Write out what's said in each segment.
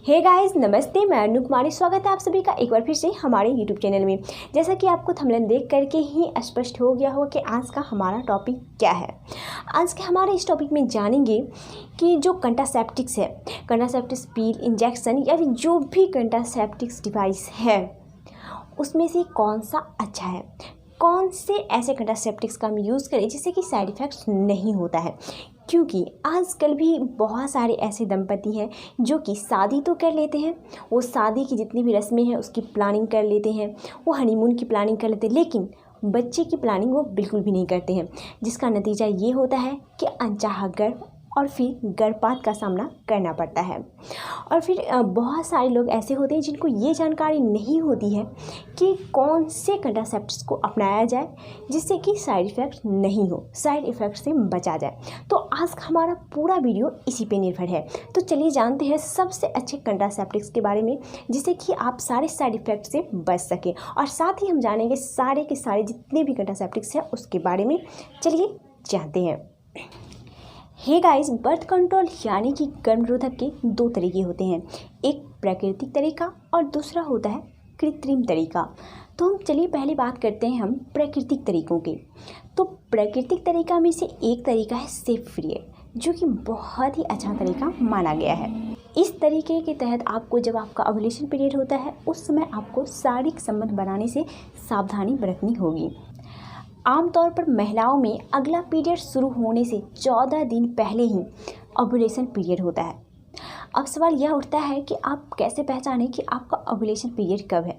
Hey guys, नमस्ते। मैं अनु कुमारी, स्वागत है आप सभी का एक बार फिर से हमारे यूट्यूब चैनल में। जैसा कि आपको थंबनेल देख करके ही स्पष्ट हो गया होगा कि आज का हमारा टॉपिक क्या है। आज के हमारे इस टॉपिक में जानेंगे कि जो कंट्रासेप्टिक्स है, कंट्रासेप्टिक्स पिल, इंजेक्शन या फिर जो भी कंट्रासेप्टिक्स डिवाइस है उसमें से कौन सा अच्छा है, कौन से ऐसे कंट्रासेप्टिक्स का हम यूज़ करें जिससे कि साइड इफ़ेक्ट्स नहीं होता है। क्योंकि आजकल भी बहुत सारे ऐसे दंपति हैं जो कि शादी तो कर लेते हैं, वो शादी की जितनी भी रस्में हैं उसकी प्लानिंग कर लेते हैं, वो हनीमून की प्लानिंग कर लेते हैं, लेकिन बच्चे की प्लानिंग वो बिल्कुल भी नहीं करते हैं, जिसका नतीजा ये होता है कि अनचाहा गर्भ और फिर गर्भपात का सामना करना पड़ता है। और फिर बहुत सारे लोग ऐसे होते हैं जिनको ये जानकारी नहीं होती है कि कौन से कंट्रासेप्टिव्स को अपनाया जाए जिससे कि साइड इफ़ेक्ट नहीं हो, साइड इफ़ेक्ट से बचा जाए। तो आज का हमारा पूरा वीडियो इसी पे निर्भर है। तो चलिए जानते हैं सबसे अच्छे कंट्रासेप्टिव्स के बारे में जिससे कि आप सारे साइड इफ़ेक्ट से बच सकें, और साथ ही हम जानेंगे सारे के सारे जितने भी कंट्रासेप्टिव्स हैं उसके बारे में। चलिए जानते हैं। हे गाइस, बर्थ कंट्रोल यानी कि गर्भनिरोधक के दो तरीके होते हैं, एक प्राकृतिक तरीका और दूसरा होता है कृत्रिम तरीका। तो हम चलिए पहले बात करते हैं हम प्राकृतिक तरीकों की। तो प्राकृतिक तरीका में से एक तरीका है सेफ पीरियड, जो कि बहुत ही अच्छा तरीका माना गया है। इस तरीके के तहत आपको जब आपका ओव्यूलेशन पीरियड होता है उस समय आपको शारीरिक संबंध बनाने से सावधानी बरतनी होगी। आमतौर पर महिलाओं में अगला पीरियड शुरू होने से 14 दिन पहले ही ओव्यूलेशन पीरियड होता है। अब सवाल यह उठता है कि आप कैसे पहचानें कि आपका ओव्यूलेशन पीरियड कब है।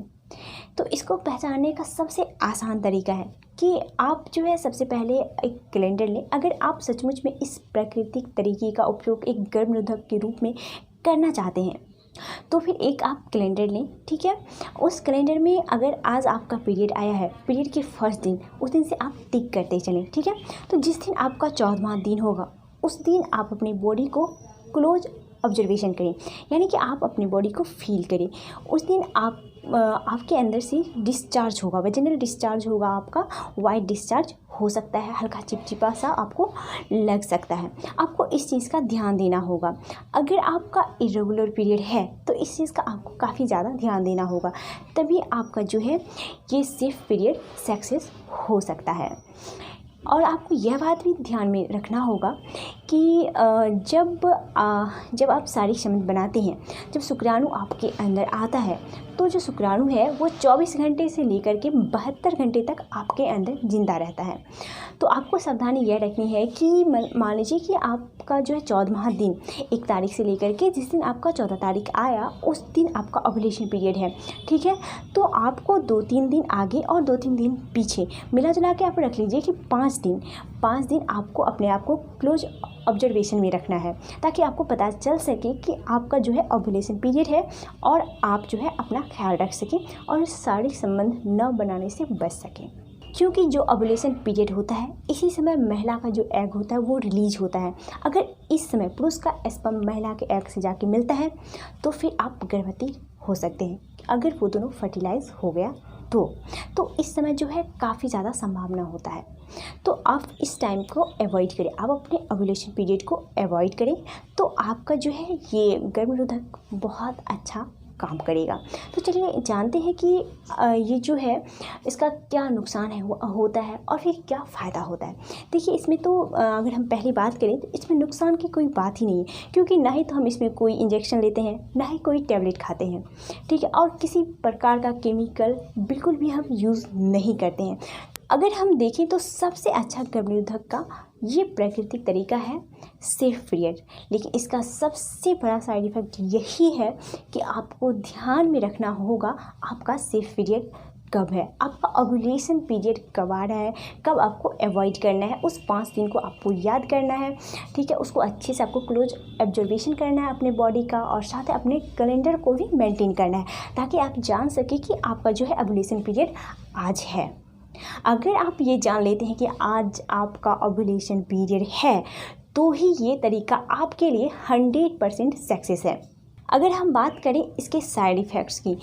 तो इसको पहचानने का सबसे आसान तरीका है कि आप जो है सबसे पहले एक कैलेंडर लें। अगर आप सचमुच में इस प्राकृतिक तरीके का उपयोग एक गर्भनिरोधक के रूप में करना चाहते हैं तो फिर एक आप कैलेंडर लें, ठीक है। उस कैलेंडर में अगर आज आपका पीरियड आया है, पीरियड के फर्स्ट दिन, उस दिन से आप टिक करते चलें, ठीक है। तो जिस दिन आपका 14वां दिन होगा उस दिन आप अपनी बॉडी को क्लोज ऑब्जर्वेशन करें, यानी कि आप अपनी बॉडी को फील करें। उस दिन आपके अंदर से डिस्चार्ज होगा, वेजिनल डिस्चार्ज होगा, आपका वाइट डिस्चार्ज हो सकता है, हल्का चिपचिपा सा आपको लग सकता है। आपको इस चीज़ का ध्यान देना होगा। अगर आपका इरेगुलर पीरियड है तो इस चीज़ का आपको काफ़ी ज़्यादा ध्यान देना होगा, तभी आपका जो है ये सेफ पीरियड सक्सेस हो सकता है। और आपको यह बात भी ध्यान में रखना होगा कि जब आप शारीरिक संबंध बनाते हैं, जब शुक्राणु आपके अंदर आता है तो जो शुक्राणु है वो 24 घंटे से लेकर के 72 घंटे तक आपके अंदर जिंदा रहता है। तो आपको सावधानी यह रखनी है कि मान लीजिए कि आपका जो है 14वां दिन 1 तारीख से लेकर के जिस दिन आपका 14 तारीख आया उस दिन आपका ओव्यूलेशन पीरियड है, ठीक है। तो आपको 2-3 दिन आगे और 2-3 दिन पीछे मिला जुला के आप रख लीजिए कि 5 दिन आपको अपने आप को क्लोज ऑब्जर्वेशन में रखना है, ताकि आपको पता चल सके कि आपका जो है ओव्यूलेशन पीरियड है और आप जो है अपना ख्याल रख सकें और शारीरिक संबंध न बनाने से बच सकें। क्योंकि जो ओव्यूलेशन पीरियड होता है इसी समय महिला का जो एग होता है वो रिलीज होता है। अगर इस समय पुरुष का स्पर्म महिला के एग से जाके मिलता है तो फिर आप गर्भवती हो सकते हैं, अगर वो दोनों फर्टिलाइज हो गया तो इस समय जो है काफ़ी ज़्यादा संभावना होता है। तो आप इस टाइम को अवॉइड करें, आप अपने ओव्यूलेशन पीरियड को अवॉइड करें तो आपका जो है ये गर्भनिरोधक बहुत अच्छा काम करेगा। तो चलिए जानते हैं कि ये जो है इसका क्या नुकसान है वो होता है और फिर क्या फ़ायदा होता है। देखिए इसमें तो अगर हम पहली बात करें तो इसमें नुकसान की कोई बात ही नहीं है, क्योंकि ना ही तो हम इसमें कोई इंजेक्शन लेते हैं ना ही कोई टैबलेट खाते हैं, ठीक है। और किसी प्रकार का केमिकल बिल्कुल भी हम यूज़ नहीं करते हैं। अगर हम देखें तो सबसे अच्छा गर्भनिरोधक का ये प्राकृतिक तरीका है सेफ पीरियड। लेकिन इसका सबसे बड़ा साइड इफ़ेक्ट यही है कि आपको ध्यान में रखना होगा आपका सेफ पीरियड कब है, आपका ओव्यूलेशन पीरियड कब आ रहा है, कब आपको अवॉइड करना है। उस 5 दिन को आपको याद करना है, ठीक है। उसको अच्छे से आपको क्लोज ऑब्जर्वेशन करना है अपने बॉडी का, और साथ ही अपने कैलेंडर को भी मेंटेन करना है ताकि आप जान सकें कि आपका जो है ओव्यूलेशन पीरियड आज है। अगर आप ये जान लेते हैं कि आज आपका ओव्यूलेशन पीरियड है तो ही ये तरीका आपके लिए 100% सक्सेस है। अगर हम बात करें इसके साइड इफ़ेक्ट्स की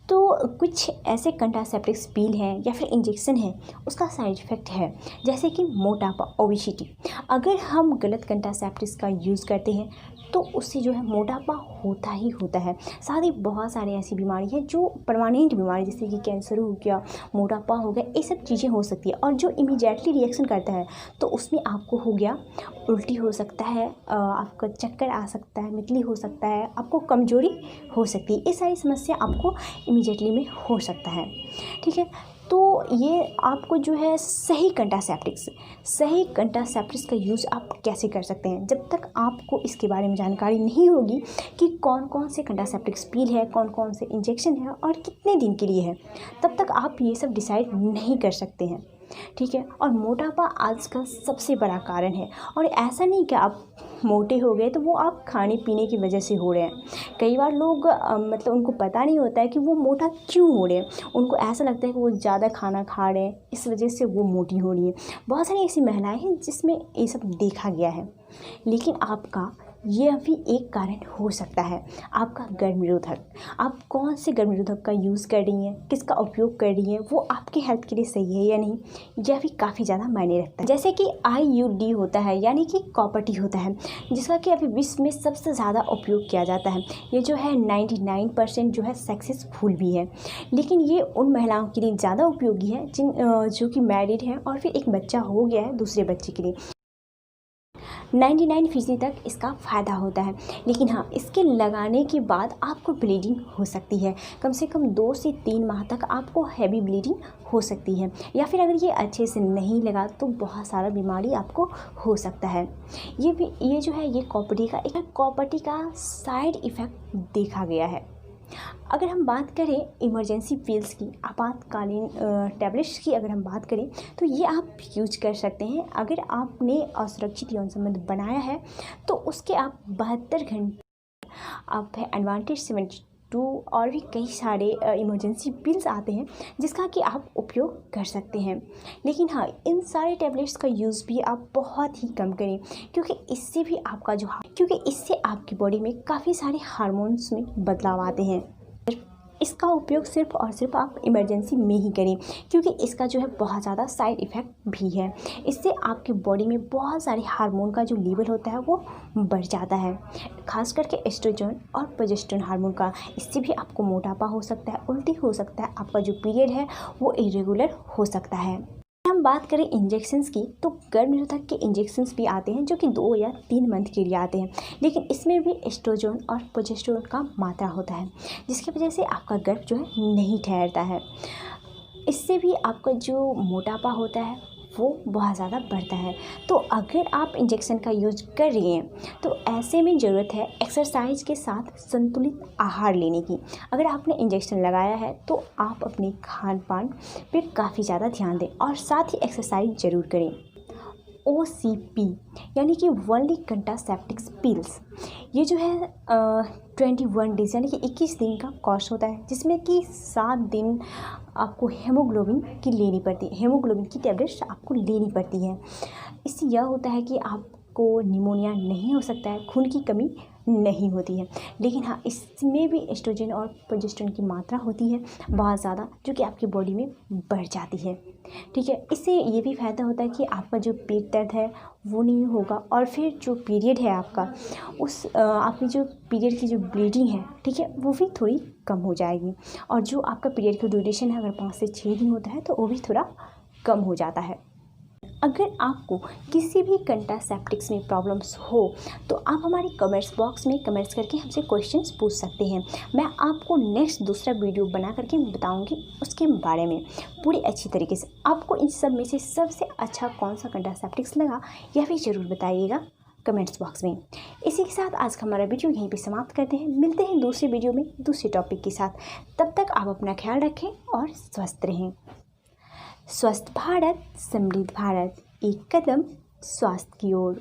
तो कुछ ऐसे कंट्रासेप्टिक्स पिल हैं या फिर इंजेक्शन है उसका साइड इफ़ेक्ट है, जैसे कि मोटापा, ओबेसिटी। अगर हम गलत कंट्रासेप्टिक्स का यूज़ करते हैं तो उससे जो है मोटापा होता ही होता है। साथ ही बहुत सारी ऐसी बीमारी है जो परमानेंट बीमारी, जैसे कि कैंसर हो गया, मोटापा हो गया, ये सब चीज़ें हो सकती है। और जो इमीडिएटली रिएक्शन करता है तो उसमें आपको हो गया उल्टी हो सकता है, आपका चक्कर आ सकता है, मितली हो सकता है, आपको कमजोरी हो सकती है। ये सारी समस्या आपको इमीडिएटली में हो सकता है। ठीक है, तो ये आपको जो है सही कंट्रासेप्टिव्स का यूज़ आप कैसे कर सकते हैं। जब तक आपको इसके बारे में जानकारी नहीं होगी कि कौन कौन से कंट्रासेप्टिव्स पिल है, कौन कौन से इंजेक्शन है और कितने दिन के लिए है, तब तक आप ये सब डिसाइड नहीं कर सकते हैं। ठीक है, और मोटापा आज का सबसे बड़ा कारण है। और ऐसा नहीं कि आप मोटे हो गए तो वो आप खाने पीने की वजह से हो रहे हैं। कई बार लोग मतलब उनको पता नहीं होता है कि वो मोटा क्यों हो रहे हैं। उनको ऐसा लगता है कि वो ज़्यादा खाना खा रहे हैं, इस वजह से वो मोटी हो रही हैं। बहुत सारी ऐसी महिलाएं हैं जिसमें ये सब देखा गया है। लेकिन आपका यह भी एक कारण हो सकता है, आपका गर्भ निरोधक। आप कौन से गर्भ निरोधक का यूज़ कर रही हैं, किसका उपयोग कर रही हैं, वो आपके हेल्थ के लिए सही है या नहीं, यह भी काफ़ी ज़्यादा मायने रखता है। जैसे कि IUD होता है, यानी कि कॉपर टी होता है, जिसका कि अभी विश्व में सबसे ज़्यादा उपयोग किया जाता है। ये जो है 99% जो है सक्सेसफुल भी है। लेकिन ये उन महिलाओं के लिए ज़्यादा उपयोगी है जो कि मैरिड हैं और फिर एक बच्चा हो गया है दूसरे बच्चे के लिए। 99% तक इसका फ़ायदा होता है। लेकिन हाँ, इसके लगाने के बाद आपको ब्लीडिंग हो सकती है। कम से कम 2 से 3 माह तक आपको हैवी ब्लीडिंग हो सकती है। या फिर अगर ये अच्छे से नहीं लगा तो बहुत सारा बीमारी आपको हो सकता है। ये जो है ये कॉपर का साइड इफ़ेक्ट देखा गया है। अगर हम बात करें इमरजेंसी पिल्स की, आपातकालीन टैबलेट्स की अगर हम बात करें, तो ये आप यूज कर सकते हैं। अगर आपने असुरक्षित यौन संबंध बनाया है तो उसके आप 72 घंटे आप है एडवांटेज 72 और भी कई सारे इमरजेंसी पिल्स आते हैं जिसका कि आप उपयोग कर सकते हैं। लेकिन हाँ, इन सारे टैबलेट्स का यूज़ भी आप बहुत ही कम करें, क्योंकि इससे आपकी बॉडी में काफ़ी सारे हार्मोन्स में बदलाव आते हैं। इसका उपयोग सिर्फ और सिर्फ आप इमरजेंसी में ही करें, क्योंकि इसका जो है बहुत ज़्यादा साइड इफ़ेक्ट भी है। इससे आपकी बॉडी में बहुत सारे हार्मोन का जो लेवल होता है वो बढ़ जाता है, खास करके एस्ट्रोजन और प्रोजेस्टेरोन हार्मोन का। इससे भी आपको मोटापा हो सकता है, उल्टी हो सकता है, आपका जो पीरियड है वो इरेगुलर हो सकता है। हम बात करें इंजेक्शंस की, तो गर्भ निरोधक के इंजेक्शंस भी आते हैं जो कि 2 या 3 मंथ के लिए आते हैं। लेकिन इसमें भी एस्ट्रोजन और प्रोजेस्टेरोन का मात्रा होता है, जिसकी वजह से आपका गर्भ जो है नहीं ठहरता है। इससे भी आपका जो मोटापा होता है वो बहुत ज़्यादा बढ़ता है। तो अगर आप इंजेक्शन का यूज कर रही हैं तो ऐसे में ज़रूरत है एक्सरसाइज के साथ संतुलित आहार लेने की। अगर आपने इंजेक्शन लगाया है तो आप अपने खान पान पे काफ़ी ज़्यादा ध्यान दें और साथ ही एक्सरसाइज ज़रूर करें। OCP यानी कि ओनली कंट्रासेप्टिव पिल्स, ये जो है 21 डेज़ यानी कि 21 दिन का कोर्स होता है, जिसमें कि 7 दिन आपको हेमोग्लोबिन की टैबलेट्स आपको लेनी पड़ती है। इससे यह होता है कि आपको निमोनिया नहीं हो सकता है, खून की कमी नहीं होती है। लेकिन हाँ, इसमें भी एस्ट्रोजन और प्रोजेस्टेरोन की मात्रा होती है बहुत ज़्यादा, जो कि आपकी बॉडी में बढ़ जाती है। ठीक है, इससे ये भी फ़ायदा होता है कि आपका जो पेट दर्द है वो नहीं होगा, और फिर जो पीरियड है आपका आपकी जो पीरियड की जो ब्लीडिंग है, ठीक है, वो भी थोड़ी कम हो जाएगी। और जो आपका पीरियड का ड्यूरेशन है अगर 5 से 6 दिन होता है तो वो भी थोड़ा कम हो जाता है। अगर आपको किसी भी कंट्रासेप्टिव्स में प्रॉब्लम्स हो तो आप हमारे कमेंट्स बॉक्स में कमेंट्स करके हमसे क्वेश्चंस पूछ सकते हैं। मैं आपको नेक्स्ट दूसरा वीडियो बना करके बताऊंगी उसके बारे में पूरी अच्छी तरीके से। आपको इन सब में से सबसे अच्छा कौन सा कंट्रासेप्टिव्स लगा यह भी ज़रूर बताइएगा कमेंट्स बॉक्स में। इसी के साथ आज का हमारा वीडियो यहीं पे समाप्त करते हैं। मिलते हैं दूसरे वीडियो में दूसरे टॉपिक के साथ। तब तक आप अपना ख्याल रखें और स्वस्थ रहें। स्वस्थ भारत समृद्ध भारत, एक कदम स्वास्थ्य की ओर।